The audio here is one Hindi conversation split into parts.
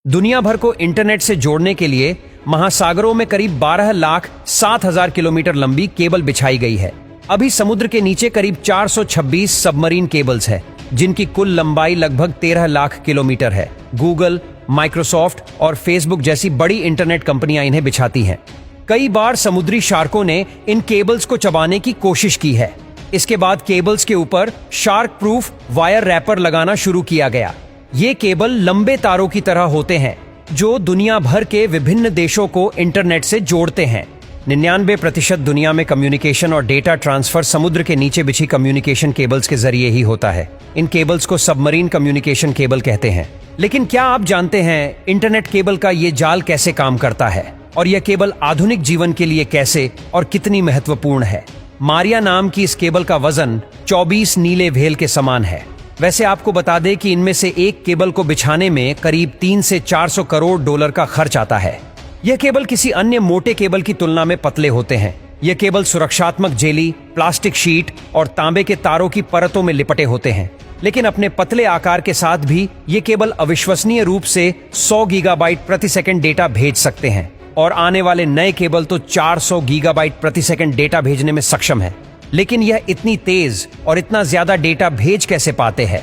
दुनिया भर को इंटरनेट से जोड़ने के लिए महासागरों में करीब 12,07,000 किलोमीटर लंबी केबल बिछाई गई है। अभी समुद्र के नीचे करीब 426 सबमरीन केबल्स है, जिनकी कुल लंबाई लगभग 13 लाख किलोमीटर है। गूगल, माइक्रोसॉफ्ट और फेसबुक जैसी बड़ी इंटरनेट कंपनियां इन्हें बिछाती हैं। कई बार समुद्री शार्कों ने इन केबल्स को चबाने की कोशिश की है। इसके बाद केबल्स के ऊपर शार्क प्रूफ वायर रैपर लगाना शुरू किया गया। ये केबल लंबे तारों की तरह होते हैं जो दुनिया भर के विभिन्न देशों को इंटरनेट से जोड़ते हैं। 99% दुनिया में कम्युनिकेशन और डेटा ट्रांसफर समुद्र के नीचे बिछी कम्युनिकेशन केबल्स के जरिए ही होता है। इन केबल्स को सबमरीन कम्युनिकेशन केबल कहते हैं। लेकिन क्या आप जानते हैं इंटरनेट केबल का ये जाल कैसे काम करता है और यह केबल आधुनिक जीवन के लिए कैसे और कितनी महत्वपूर्ण है? मारिया नाम की इस केबल का वजन 24 नीले व्हेल के समान है। वैसे आपको बता दें कि इनमें से एक केबल को बिछाने में करीब 3 से 400 करोड़ डॉलर का खर्च आता है। यह केबल किसी अन्य मोटे केबल की तुलना में पतले होते हैं। यह केबल सुरक्षात्मक जेली, प्लास्टिक शीट और तांबे के तारों की परतों में लिपटे होते हैं। लेकिन अपने पतले आकार के साथ भी ये केबल अविश्वसनीय रूप से 100 गीगाबाइट प्रति सेकंड डेटा भेज सकते हैं और आने वाले नए केबल तो 400 गीगाबाइट प्रति सेकंड डेटा भेजने में सक्षम है। लेकिन यह इतनी तेज और इतना ज्यादा डेटा भेज कैसे पाते हैं?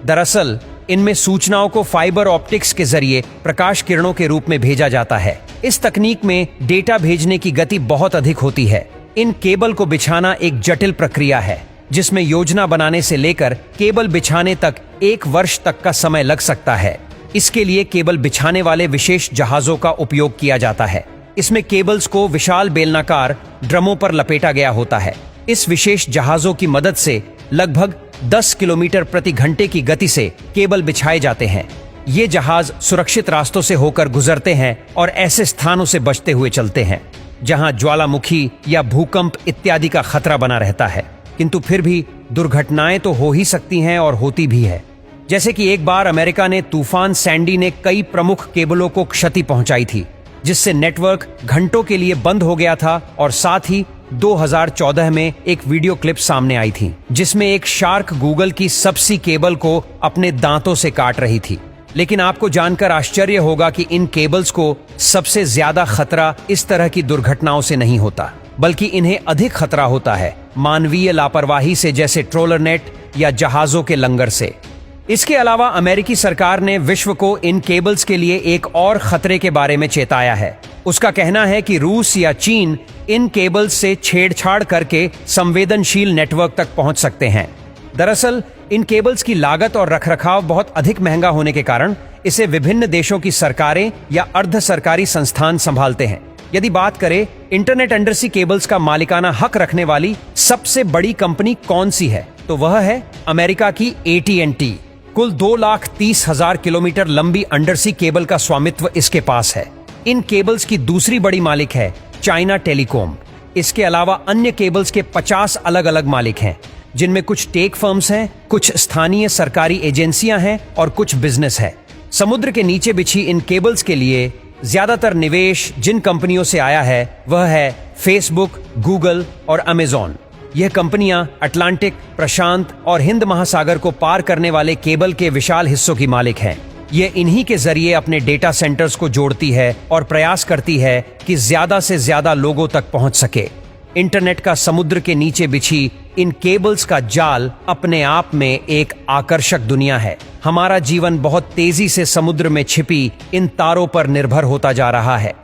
दरअसल इनमें सूचनाओं को फाइबर ऑप्टिक्स के जरिए प्रकाश किरणों के रूप में भेजा जाता है। इस तकनीक में डेटा भेजने की गति बहुत अधिक होती है। इन केबल को बिछाना एक जटिल प्रक्रिया है, जिसमें योजना बनाने से लेकर केबल बिछाने तक 1 वर्ष तक का समय लग सकता है। इसके लिए केबल बिछाने वाले विशेष जहाजों का उपयोग किया जाता है। इसमें केबल्स को विशाल बेलनाकार ड्रमों पर लपेटा गया होता है। इस विशेष जहाजों की मदद से लगभग 10 किलोमीटर प्रति घंटे की गति से केबल बिछाए जाते हैं। ये जहाज सुरक्षित रास्तों से होकर गुजरते हैं और ऐसे स्थानों से बचते हुए चलते हैं जहां ज्वालामुखी या भूकंप इत्यादि का खतरा बना रहता है। किंतु फिर भी दुर्घटनाएं तो हो ही सकती हैं और होती भी है। जैसे कि एक बार अमेरिका ने तूफान सैंडी ने कई प्रमुख केबलों को क्षति पहुंचाई थी, जिससे नेटवर्क घंटों के लिए बंद हो गया था। और साथ ही 2014 में एक वीडियो क्लिप सामने आई थी जिसमें एक शार्क गूगल की सबसी केबल को अपने दांतों से काट रही थी। लेकिन आपको जानकर आश्चर्य होगा कि इन केबल्स को सबसे ज्यादा खतरा इस तरह की दुर्घटनाओं से नहीं होता, बल्कि इन्हें अधिक खतरा होता है मानवीय लापरवाही से, जैसे ट्रोलर नेट या जहाजों के लंगर से। इसके अलावा अमेरिकी सरकार ने विश्व को इन केबल्स के लिए एक और खतरे के बारे में चेताया है। उसका कहना है कि रूस या चीन इन केबल्स से छेड़छाड़ करके संवेदनशील नेटवर्क तक पहुंच सकते हैं। दरअसल इन केबल्स की लागत और रखरखाव बहुत अधिक महंगा होने के कारण इसे विभिन्न देशों की सरकारें या अर्ध सरकारी संस्थान संभालते हैं। यदि बात करें इंटरनेट अंडरसी केबल्स का मालिकाना हक रखने वाली सबसे बड़ी कंपनी कौन सी है, तो वह है अमेरिका की AT&T। कुल 2,30,000 किलोमीटर लंबी अंडरसी केबल का स्वामित्व इसके पास है। इन केबल्स की दूसरी बड़ी मालिक है चाइना टेलीकॉम। इसके अलावा अन्य केबल्स के 50 अलग अलग मालिक हैं, जिनमें कुछ टेक फर्म्स हैं, कुछ स्थानीय सरकारी एजेंसियां हैं और कुछ बिजनेस है। समुद्र के नीचे बिछी इन केबल्स के लिए ज्यादातर निवेश जिन कंपनियों से आया है वह है फेसबुक, गूगल और अमेजॉन। यह कंपनियां अटलांटिक, प्रशांत और हिंद महासागर को पार करने वाले केबल के विशाल हिस्सों की मालिक हैं। यह इन्हीं के जरिए अपने डेटा सेंटर्स को जोड़ती है और प्रयास करती है कि ज्यादा से ज्यादा लोगों तक पहुंच सके। इंटरनेट का समुद्र के नीचे बिछी इन केबल्स का जाल अपने आप में एक आकर्षक दुनिया है। हमारा जीवन बहुत तेजी से समुद्र में छिपी इन तारों पर निर्भर होता जा रहा है।